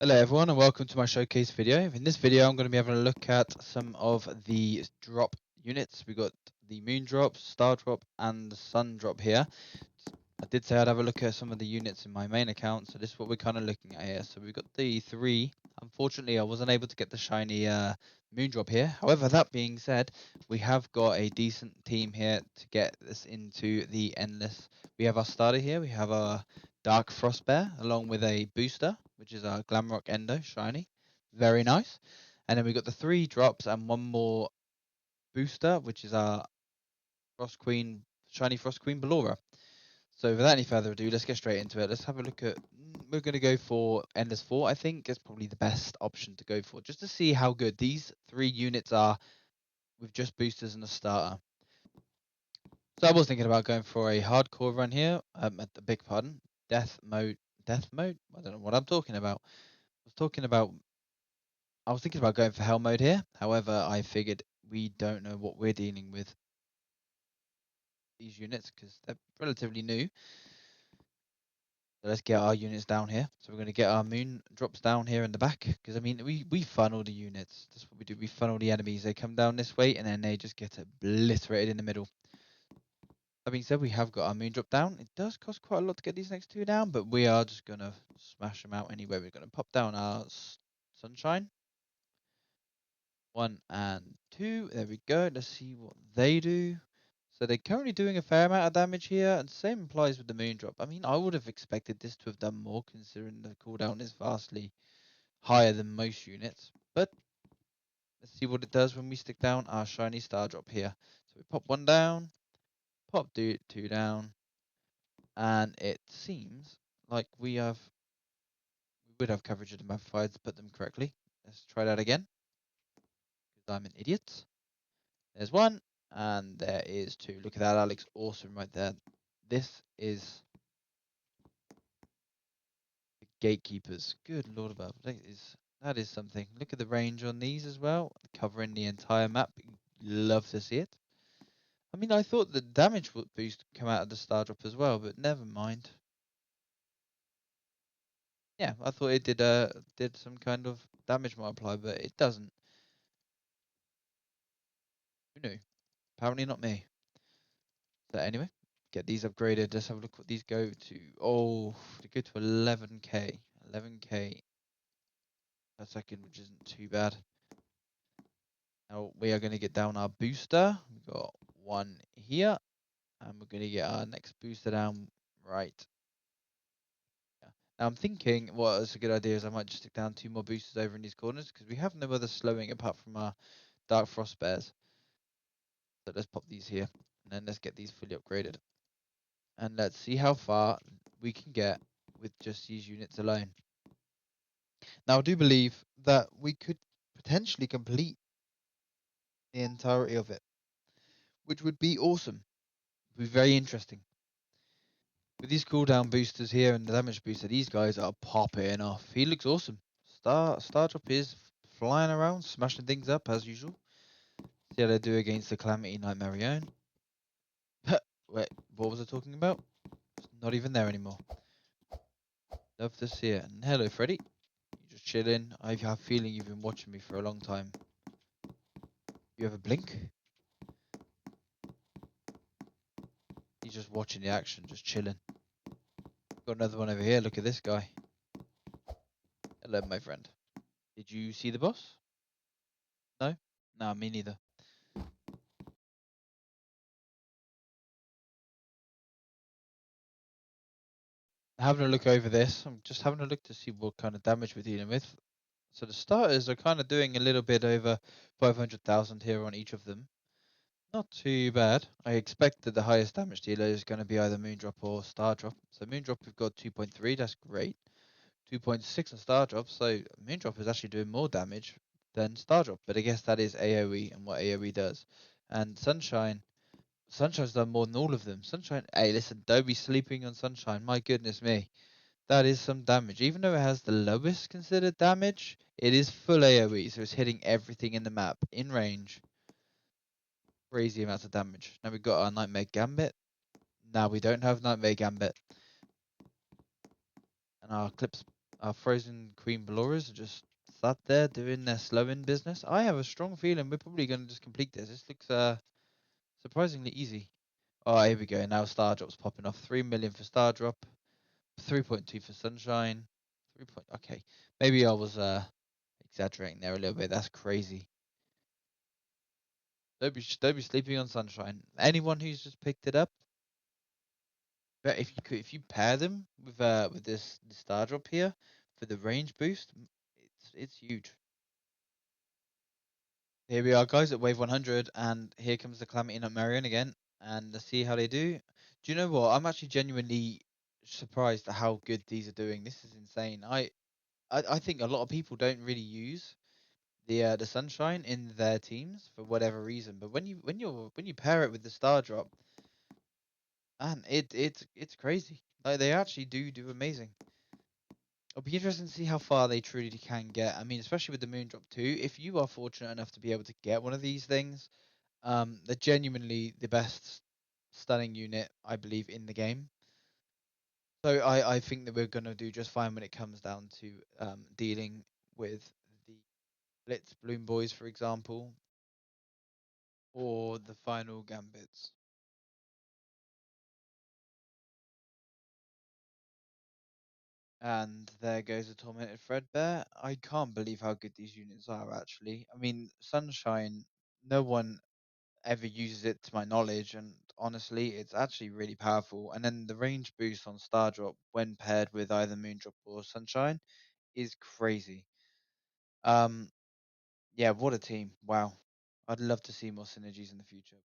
Hello everyone and welcome to my showcase video. In this video I'm going to be having a look at some of the drop units. We got the Moondrop, Stardrop and Sundrop here. I did say I'd have a look at some of the units in my main account, so this is what we're kind of looking at here. So we've got the three. Unfortunately I wasn't able to get the shiny Moondrop here. However, that being said, we have got a decent team here to get this into the endless. We have our starter here, we have our Dark Frost Bear along with a booster, which is our Glamrock Endo shiny. Very nice. And then we got the three drops and one more booster, which is our Frost Queen, shiny Frost Queen Ballora. So without any further ado, let's get straight into it. Let's have a look at, we're going to go for Endless 4, I think is probably the best option to go for, just to see how good these three units are with just boosters and a starter. So I was thinking about going for a hardcore run here, at the big pardon, death mode, I don't know what I'm talking about. I was thinking about going for hell mode here. However, I figured we don't know what we're dealing with these units because they're relatively new. So let's get our units down here. So we're going to get our moon drops down here in the back because I mean we funnel the units. That's what we do. We funnel the enemies. They come down this way and then they just get obliterated in the middle. That being said, we have got our moon drop down. It does cost quite a lot to get these next two down, but we are just going to smash them out anyway. We're going to pop down our sunshine. 1 and 2. There we go. Let's see what they do. So they're currently doing a fair amount of damage here, and same applies with the Moondrop. I mean, I would have expected this to have done more, considering the cooldown is vastly higher than most units. But let's see what it does when we stick down our shiny Stardrop here. So we pop 1 down, pop 2 down, and it seems like we would have coverage of the map if I had to put them correctly. Let's try that again, because I'm an idiot. There's 1, and there is 2. Look at that, Alex. Awesome right there. This is the gatekeepers. Good lord above. That is something. Look at the range on these as well. Covering the entire map. Love to see it. I mean, I thought the damage boost would come out of the Stardrop as well, but never mind. Yeah, I thought it did some kind of damage multiplier, but it doesn't. Who knew? Apparently not me. So anyway, get these upgraded. Let's have a look what these go to. Oh, they go to 11k. 11k per second, which isn't too bad. Now we are going to get down our booster. We've got 1 here, and we're going to get our next booster down right. Yeah. Now I'm thinking what is a good idea is I might just stick down 2 more boosters over in these corners because we have no other slowing apart from our Dark Frost Bears. So let's pop these here, and then let's get these fully upgraded. And let's see how far we can get with just these units alone. Now I do believe that we could potentially complete the entirety of it, which would be awesome. It would be very interesting. With these cooldown boosters here and the damage booster, these guys are popping off. He looks awesome. Stardrop is flying around, smashing things up as usual. See how they do against the Calamity Knight Marion. Wait, what was I talking about? It's not even there anymore. Love to see it. And hello, Freddy. You just chilling. I have a feeling you've been watching me for a long time. You have a blink? He's just watching the action, just chilling. Got another one over here. Look at this guy. Hello, my friend. Did you see the boss? No? No, me neither. Having a look over this, I'm just having a look to see what kind of damage we're dealing with. So the starters are kind of doing a little bit over 500,000 here on each of them. Not too bad. I expect that the highest damage dealer is going to be either Moondrop or Stardrop. So Moondrop we've got 2.3, that's great. 2.6 on Stardrop, so Moondrop is actually doing more damage than Stardrop. But I guess that is AoE and what AoE does. And Sunshine's done more than all of them. Sunshine, hey listen, don't be sleeping on Sunshine, my goodness me. That is some damage. Even though it has the lowest considered damage, it is full AoE, so it's hitting everything in the map in range. Crazy amounts of damage. Now we've got our Nightmare Gambit. Now we don't have Nightmare Gambit. And our Our frozen queen Belloras are just sat there doing their slow-in business. I have a strong feeling we're probably going to just complete this. This looks surprisingly easy. Oh, here we go. Now Stardrop's popping off. 3 million for Stardrop, 3.2 for Sunshine. 3 point. Okay, maybe I was exaggerating there a little bit. That's crazy. Don't be sleeping on Sunshine. Anyone who's just picked it up, but if you pair them with this Stardrop here for the range boost, it's huge. Here we are, guys, at wave 100, and here comes the Calamity Nut Marion again, and let's see how they do. Do you know what? I'm actually genuinely surprised at how good these are doing. This is insane. I think a lot of people don't really use the Sunshine in their teams for whatever reason, but when you pair it with the Star Drop, man, it's crazy. Like they actually do amazing. It'll be interesting to see how far they truly can get. I mean, especially with the Moondrop too. If you are fortunate enough to be able to get one of these things, they're genuinely the best stunning unit I believe in the game. So I think that we're gonna do just fine when it comes down to dealing with the Blitz Bloom Boys, for example, or the final Gambits. And there goes a Tormented Threadbare. I can't believe how good these units are, actually. I mean, Sunshine, no one ever uses it to my knowledge, and honestly, it's actually really powerful. And then the range boost on Stardrop when paired with either Moondrop or Sunshine is crazy. Um, yeah, what a team. Wow. I'd love to see more synergies in the future.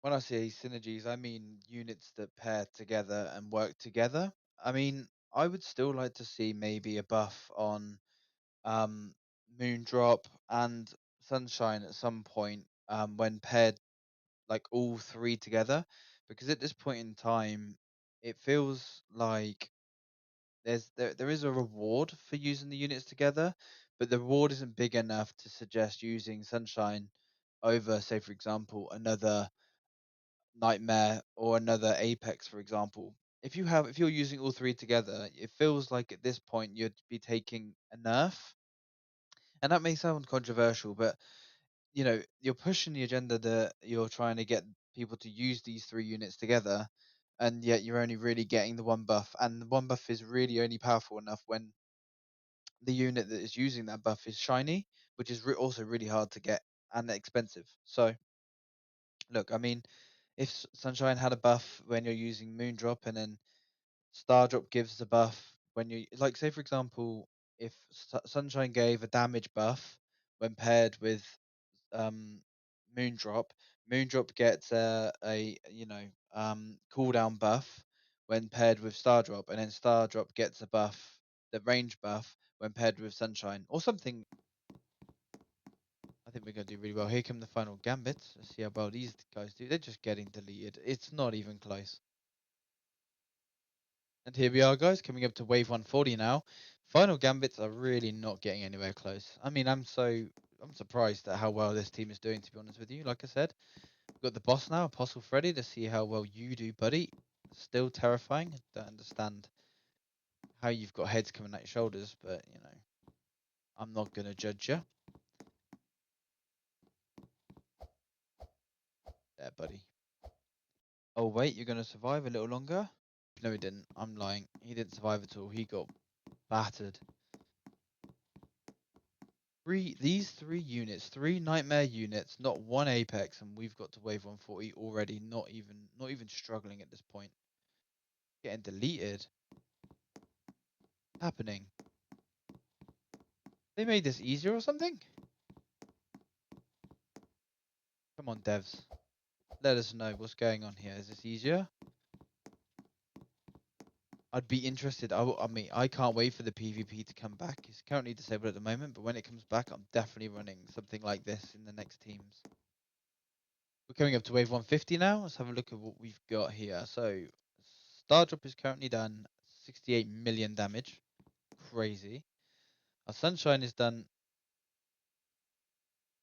When I say synergies, I mean units that pair together and work together. I mean, I would still like to see maybe a buff on um, Moondrop and Sunshine at some point when paired like all three together, because at this point in time, it feels like there is a reward for using the units together, but the reward isn't big enough to suggest using Sunshine over, say, for example, another Nightmare or another Apex, for example. If you're using all three together, it feels like at this point you'd be taking a nerf, and that may sound controversial, but you're pushing the agenda that you're trying to get people to use these three units together, and yet you're only really getting the one buff, and the one buff is really only powerful enough when the unit that is using that buff is shiny, which is also really hard to get and expensive. So, look, I mean, if Sunshine had a buff when you're using Moondrop, and then Stardrop gives the buff when you like, say for example, if Sunshine gave a damage buff when paired with um Moondrop, Moondrop gets a cooldown buff when paired with Stardrop, and then Stardrop gets a buff, the range buff when paired with Sunshine or something. I think we're gonna do really well. Here come the final gambits. Let's see how well these guys do. They're just getting deleted. It's not even close. And here we are, guys, coming up to wave 140 now. Final gambits are really not getting anywhere close. I mean, I'm surprised at how well this team is doing, to be honest with you. Like I said, we've got the boss now, Apostle Freddy, to see how well you do, buddy. Still terrifying. Don't understand how you've got heads coming at your shoulders, but I'm not gonna judge you. There, buddy. Oh wait, you're gonna survive a little longer? No, he didn't. I'm lying. He didn't survive at all. He got battered. These three units, three nightmare units, not one apex, and we've got to wave 140 already. Not even struggling at this point. Getting deleted. Happening. They made this easier or something? Come on, devs. Let us know what's going on here. Is this easier? I'd be interested. I mean, I can't wait for the PvP to come back. It's currently disabled at the moment, but when it comes back, I'm definitely running something like this in the next teams. We're coming up to wave 150 now. Let's have a look at what we've got here. So, Stardrop is currently done 68 million damage. Crazy. Our Sunshine is done.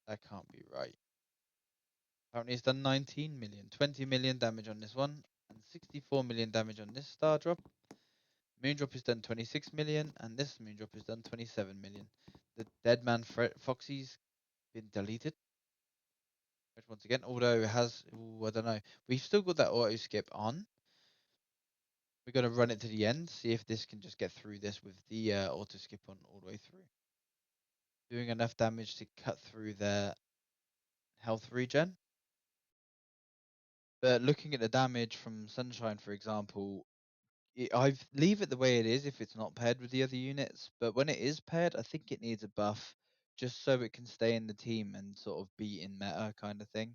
That can't be right. Apparently, it's done 19 million. 20 million damage on this one, and 64 million damage on this Stardrop. Moondrop has done 26 million, and this Moondrop has done 27 million. The Deadman Foxy's been deleted. Which once again, although it has, ooh, I don't know. We've still got that auto skip on. We're gonna run it to the end, see if this can just get through this with the auto skip on all the way through. Doing enough damage to cut through their health regen. But looking at the damage from Sunshine, for example, I leave it the way it is if it's not paired with the other units. But when it is paired, I think it needs a buff just so it can stay in the team and sort of be in meta kind of thing.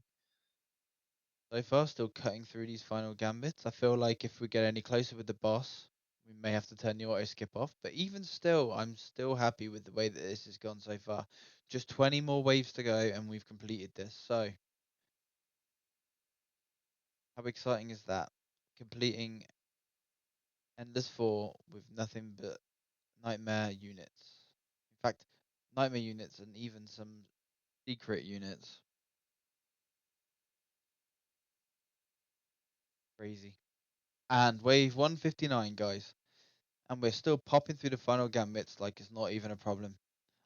So far, still cutting through these final gambits. I feel like if we get any closer with the boss, we may have to turn the auto skip off. But even still, I'm still happy with the way that this has gone so far. Just 20 more waves to go, and we've completed this. So, how exciting is that? Completing Endless 4 with nothing but Nightmare units. In fact, Nightmare units and even some secret units. Crazy. And wave 159, guys. And we're still popping through the final gambits like it's not even a problem.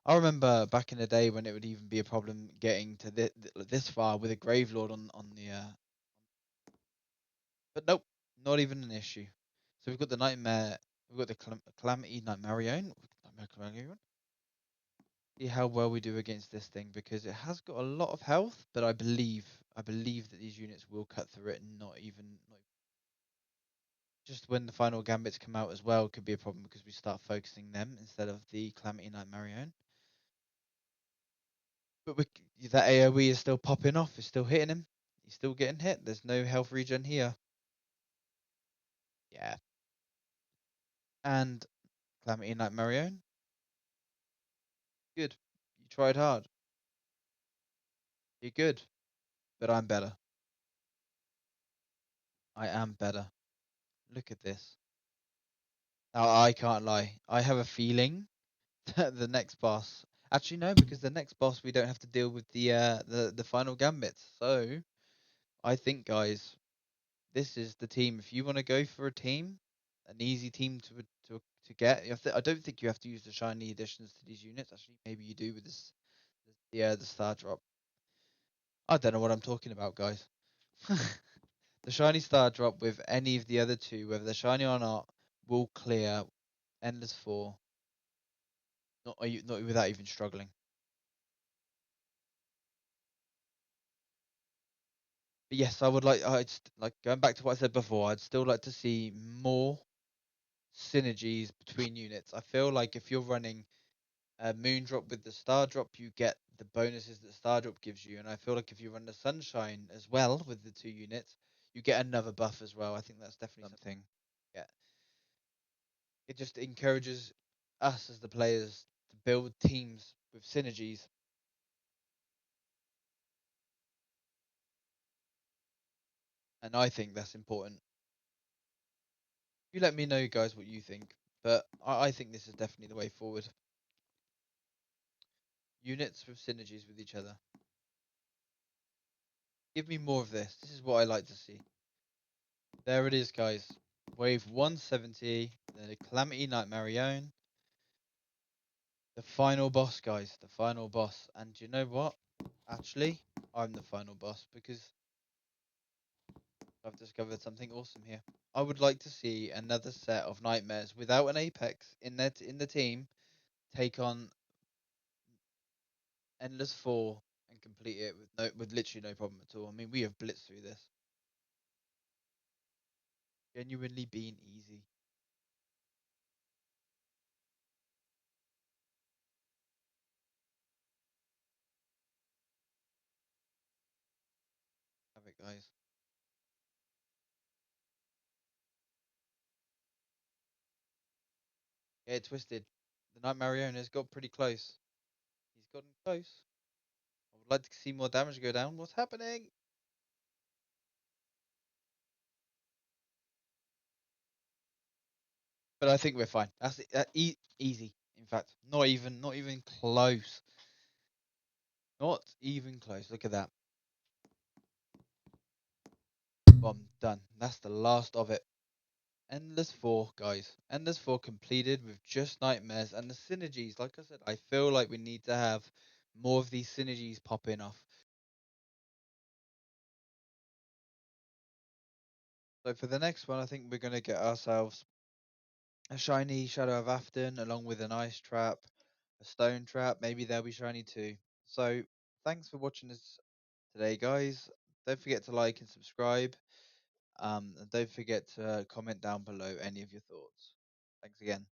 I remember back in the day when it would even be a problem getting to this far with a Gravelord on the. But nope, not even an issue. So we've got the Nightmare. We've got the Calamity Nightmarion. See how well we do against this thing because it has got a lot of health, but I believe that these units will cut through it and not just when the final gambits come out as well could be a problem because we start focusing them instead of the Calamity Nightmarion. But that AoE is still popping off. It's still hitting him. He's still getting hit. There's no health regen here. Yeah. And Calamity Nightmarion. Good. You tried hard. You're good. But I'm better. I am better. Look at this. Now, I can't lie. I have a feeling that the next boss. Actually, no, because the next boss we don't have to deal with the final gambits. So I think, guys, this is the team. If you want to go for a team, an easy team to get. I don't think you have to use the shiny additions to these units. Actually, maybe you do with this. Yeah, the Stardrop. I don't know what I'm talking about, guys. The shiny Stardrop with any of the other two, whether they're shiny or not, will clear Endless 4. Not without even struggling. But yes, I'd like going back to what I said before. I'd still like to see more synergies between units. I feel like if you're running Moondrop with the Stardrop, you get the bonuses that Stardrop gives you. And I feel like if you run the Sunshine as well with the two units, you get another buff as well. I think that's definitely something. Yeah, it just encourages us as the players to build teams with synergies, and I think that's important. You let me know, guys, what you think, but I think this is definitely the way forward. Units with synergies with each other. Give me more of this. This is what I like to see. There it is, guys. Wave 170, the Calamity Nightmarion. The final boss, guys. The final boss. And you know what? Actually, I'm the final boss because I've discovered something awesome here. I would like to see another set of nightmares without an apex in the team take on Endless 4 and complete it with literally no problem at all. I mean, we have blitzed through this. Genuinely been easy. Have it, guys. Yeah, twisted. The Night Mariona's got pretty close. He's gotten close. I would like to see more damage go down. What's happening? But I think we're fine. That's it. Easy. In fact, not even close. Not even close. Look at that. Bomb done. That's the last of it. Endless 4, guys. Endless 4 completed with just nightmares and the synergies. Like I said, I feel like we need to have more of these synergies popping off. So for the next one, I think we're going to get ourselves a shiny Shadow of Afton along with an ice trap, a stone trap. Maybe they'll be shiny too. So thanks for watching this today, guys. Don't forget to like and subscribe. And don't forget to comment down below any of your thoughts. Thanks again.